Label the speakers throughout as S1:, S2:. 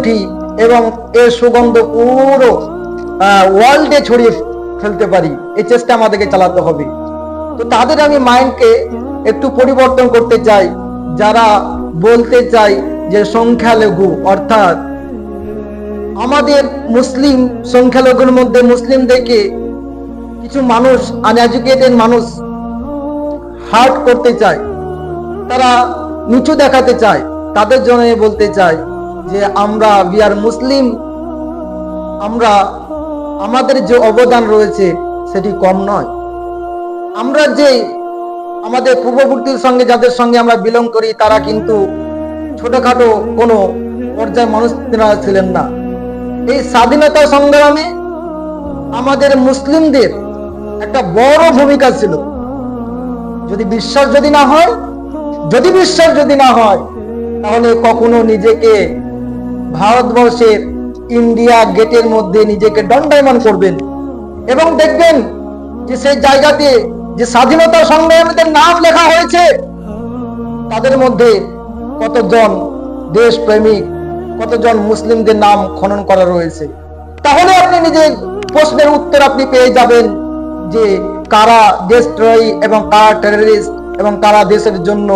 S1: উঠি এবং এর সুগন্ধ পুরো ওয়ার্ল্ডে ছড়িয়ে ফেলতে পারি, এই চেষ্টা আমাদেরকে চালাতে হবে। তো তাদের আমি মাইন্ডকে একটু পরিবর্তন করতে চাই, যারা বলতে চাই যে সংখ্যালঘু, অর্থাৎ আমাদের মুসলিম সংখ্যালঘুর মধ্যে মুসলিমদেরকে কিছু মানুষ, আনএডুকেটেড মানুষ হার্ট করতে চায়, তারা নিচু দেখাতে চায়। তাদের জন্য বলতে চাই যে আমরা উই আর মুসলিম, আমরা আমাদের যে অবদান রয়েছে সেটি কম নয়। আমরা যে আমাদের পূর্ববর্তীর সঙ্গে যাদের সঙ্গে আমরা বিলং করি তারা কিন্তু ছোটখাটো কোনো পর্যায়ে মানুষ ছিলেন না। এই স্বাধীনতা সংগ্রামে আমাদের মুসলিমদের একটা বড় ভূমিকা ছিল। যদি বিশ্বাস যদি না হয় তাহলে কখনো নিজেকে ভারতবর্ষের ইন্ডিয়া গেটের মধ্যে নিজেকে দণ্ডায়মান করবেন এবং দেখবেন যে সেই জায়গাতে যে স্বাধীনতা সংগ্রামীদের নাম লেখা হয়েছে তাদের মধ্যে কতজন দেশপ্রেমিক, কতজন মুসলিমদের নাম খনন করা রয়েছে। তাহলে আপনি নিজের প্রশ্নের উত্তর আপনি পেয়ে যাবেন যে কারা দেশদ্রোহী এবং কারা টেররিস্ট এবং কারা দেশের জন্য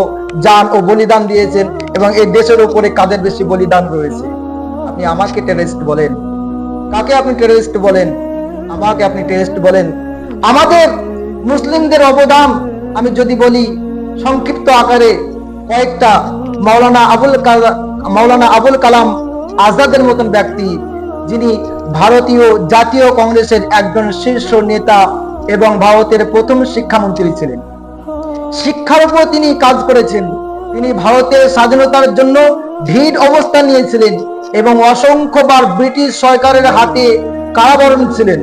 S1: জান ও বলিদান দিয়েছেন এবং এই দেশের উপরে কাদের বেশি বলিদান রয়েছে। আপনি আমাকে টেররিস্ট বলেন, কাকে আপনি টেররিস্ট বলেন? আমাকে আপনি টেররিস্ট বলেন। আমাদের মুসলিমদের অবদান আমি যদি বলি সংক্ষিপ্ত আকারে কয়েকটা, মাওলানা আবুল কালাম আজাদের মতন ব্যক্তি, যিনি ভারতীয় জাতীয় কংগ্রেসের একজন শীর্ষ নেতা এবং ভারতের প্রথম শিক্ষামন্ত্রী ছিলেন। শিক্ষার উপর তিনি কাজ করেছেন। তিনি ভারতের স্বাধীনতার জন্য দৃঢ় অবস্থান নিয়েছিলেন এবং অসংখ্যবার ব্রিটিশ সরকারের হাতে কারাবরণ ছিলেন।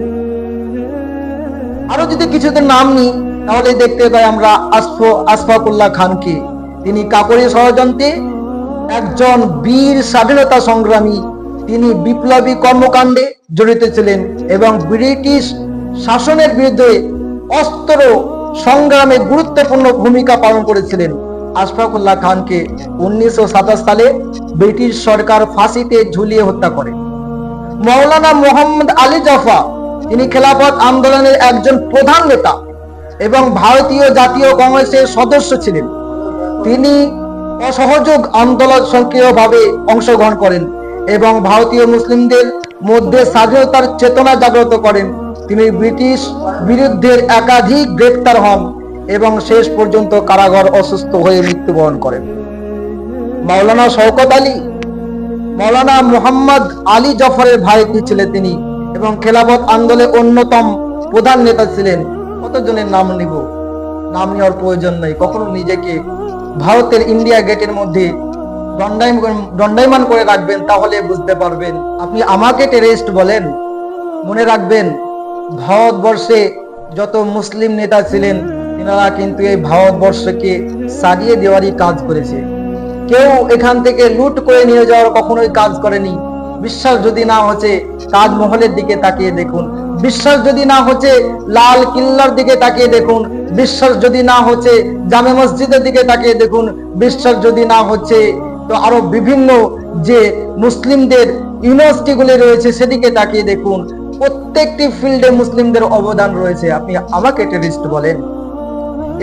S1: আরো যদি কিছুদের নাম নিই তাহলে দেখতে পাই আমরা আশফাকুল্লাহ খানকে। তিনি কাকরি ষড়যন্ত্রে একজন বীর স্বাধীনতা সংগ্রামী। তিনি বিপ্লবী কর্মকাণ্ডে জড়িত ছিলেন এবং ব্রিটিশ শাসনের বিরুদ্ধে অস্ত্র সংগ্রামে গুরুত্বপূর্ণ ভূমিকা পালন করেছিলেন। আশফাকুল্লাহ খানকে 1927 সালে ব্রিটিশ সরকার ফাঁসিতে ঝুলিয়ে হত্যা করে। মাওলানা মোহাম্মদ আলী জাফা, তিনি খেলাফত আন্দোলনের একজন প্রধান নেতা এবং ভারতীয় জাতীয় কংগ্রেসের সদস্য ছিলেন। তিনি অসহযোগ আন্দোলন সক্রিয়ভাবে অংশগ্রহণ করেন এবং ভারতীয় মুসলিমদের মধ্যে স্বাধীনতার চেতনা জাগ্রত করেন। তিনি ব্রিটিশ বিরুদ্ধের একাধিক গ্রেফতার হন এবং শেষ পর্যন্ত কারাগার অসুস্থ হয়ে মৃত্যুবরণ করেন। মাওলানা শওকত আলী, মাওলানা মুহাম্মদ আলী জফরের ভাই ছিলেন তিনি এবং খেলাফত আন্দোলনের অন্যতম প্রধান নেতা ছিলেন। কতজনের নাম নিব, নাম নেওয়ার প্রয়োজন নেই। কখনো নিজেকে ভারতের ইন্ডিয়া গেটের মধ্যে দণ্ডায়মান করে রাখবেন, তাহলে বুঝতে পারবেন। আপনি আমাকে টেররিস্ট বলেন, মনে রাখবেন ভারতবর্ষে যত মুসলিম নেতা ছিলেন তিনারা কিন্তু এই ভারতবর্ষকে সারিয়ে দেওয়ারই কাজ করেছে। কেউ এখান থেকে লুট করে নিয়ে যাওয়ার কখনোই কাজ করেনি। বিশ্বাস যদি না হচ্ছে তাজমহলের দিকে তাকিয়ে দেখুন, বিশ্বাস যদি না হচ্ছে লাল কিল্লার দিকে তাকিয়ে দেখুন, বিশ্বাস যদি না হচ্ছে জামে মসজিদের দিকে তাকিয়ে দেখুন, বিশ্বাস যদি না হচ্ছে তো আরো বিভিন্ন যে মুসলিমদের ইউনিভার্সিটি গুলি রয়েছে সেদিকে তাকিয়ে দেখুন। প্রত্যেকটি ফিল্ডে মুসলিমদের অবদান রয়েছে। আপনি আমাকে টেররিস্ট বলেন।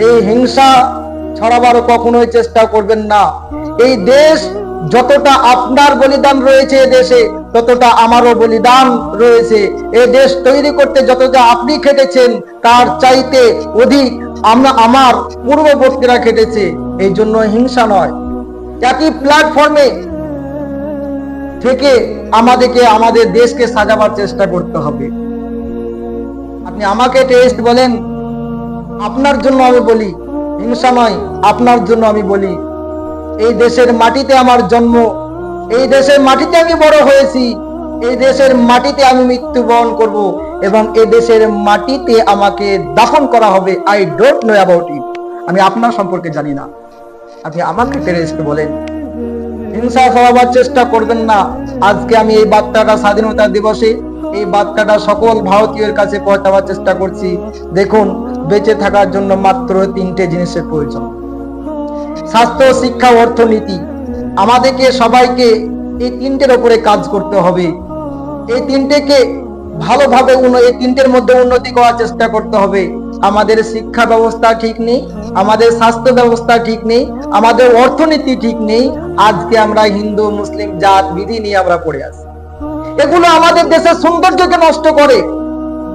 S1: এই হিংসা ছড়াবার কখনোই চেষ্টা করবেন না। এই দেশ যতটা আপনার বলিদান রয়েছে দেশে ততটা আমারও বলিদান রয়েছে। এই দেশ তৈরি করতে যতটা আপনি খেটেছেন তার চাইতে অধিক আমার পূর্ববর্তীরা খেটেছে। এই জন্য হিংসা নয়, একই প্ল্যাটফর্মে থেকে আমাদেরকে আমাদের দেশকে সাজাবার চেষ্টা করতে হবে। আপনি আমাকে টেররিস্ট বলেন, আপনার জন্য আমি বলি, হিংসা নয়, আপনার জন্য আমি বলি। এই দেশের মাটিতে আমার জন্ম, এই দেশের মাটিতে আমি বড় হয়েছি, এই দেশের মাটিতে আমি মৃত্যুবরণ করব এবং এই দেশের মাটিতে আমাকে দাফন করা হবে। I don't know about it, আমি আপনার সম্পর্কে জানি না। আপনি আমাকে টেররিস্ট বলেন। হিংসা ছড়াবার চেষ্টা করবেন না। আজকে আমি এই বার্তাটা স্বাধীনতা দিবসে এই বার্তাটা সকল ভারতীয়ের কাছে পৌঁছাবার চেষ্টা করছি। দেখুন, বেঁচে থাকার জন্য মাত্র 3টে জিনিসের প্রয়োজন: স্বাস্থ্য, শিক্ষা, অর্থনীতি। আমাদেরকে সবাইকে এই তিনটের উপরে কাজ করতে হবে। এই তিনটেকে ভালোভাবে এই তিনটের মধ্যে উন্নতি করার চেষ্টা করতে হবে। আমাদের শিক্ষা ব্যবস্থা ঠিক নেই, আমাদের স্বাস্থ্য ব্যবস্থা ঠিক নেই, আমাদের অর্থনীতি ঠিক নেই। আজকে আমরা হিন্দু মুসলিম জাত বিধি নিয়ে আমরা পড়ে আছি। এগুলো আমাদের দেশের সৌন্দর্যকে নষ্ট করে।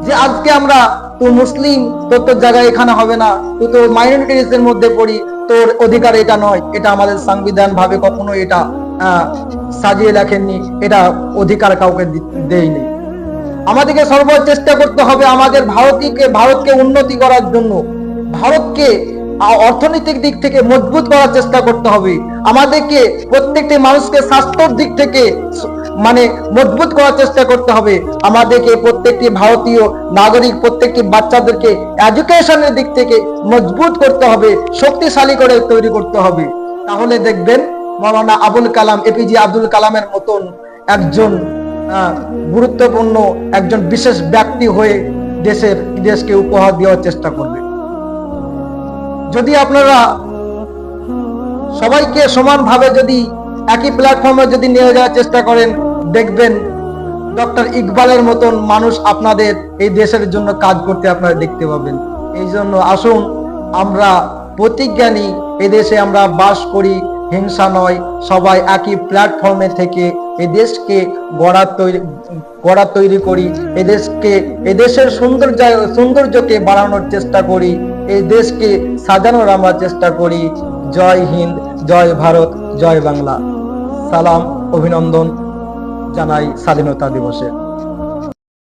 S1: যে আজকে আমরা, তুই মুসলিম, তোর জায়গায় এখানে হবে না, তুই তো মাইনরিটিস এর মধ্যে পড়ি, তোর অধিকার এটা নয়। এটা আমাদের সংবিধান ভাবে কখনো এটা সাজিয়ে রাখেননি, এটা অধিকার কাউকে দেয়নি। আমাদেরকে সর্বোচ্চ চেষ্টা করতে হবে আমাদের ভারতকে উন্নতি করার জন্য, ভারতকে অর্থনৈতিক দিক থেকে মজবুত করার চেষ্টা করতে হবে। আমাদেরকে প্রত্যেকটি মানুষকে স্বাস্থ্যের দিক থেকে মজবুত করার চেষ্টা করতে হবে। আমাদেরকে প্রত্যেকটি ভারতীয় নাগরিক, প্রত্যেকটি বাচ্চাদেরকে এডুকেশনের দিক থেকে মজবুত করতে হবে, শক্তিশালী করে তৈরি করতে হবে। তাহলে দেখবেন মৌলানা আবুল কালাম, এপিজে আব্দুল কালামের মতন একজন গুরুত্বপূর্ণ একজন বিশেষ ব্যক্তি হয়ে দেশকে উপহার দেওয়ার চেষ্টা করবে। যদি আপনারা সবাইকে সমানভাবে যদি একই প্ল্যাটফর্মে যদি নিয়ে যাওয়ার চেষ্টা করেন, দেখবেন ডক্টর ইকবালের মতন মানুষ আপনাদের এই দেশের জন্য কাজ করতে আপনারা দেখতে পাবেন। এই জন্য আসুন আমরা প্রতিজ্ঞা নিই, এই দেশে আমরা বাস করি, হিংসা নয়, সবাই একই প্ল্যাটফর্মে থেকে এই দেশকে গড়া তৈরি করি, এই দেশের সৌন্দর্যকে বাড়ানোর চেষ্টা করি, এই দেশকে সাজানোর আমরা চেষ্টা করি। জয় হিন্দ, জয় ভারত, জয় বাংলা। সালাম, অভিনন্দন জানাই স্বাধীনতা দিবসে।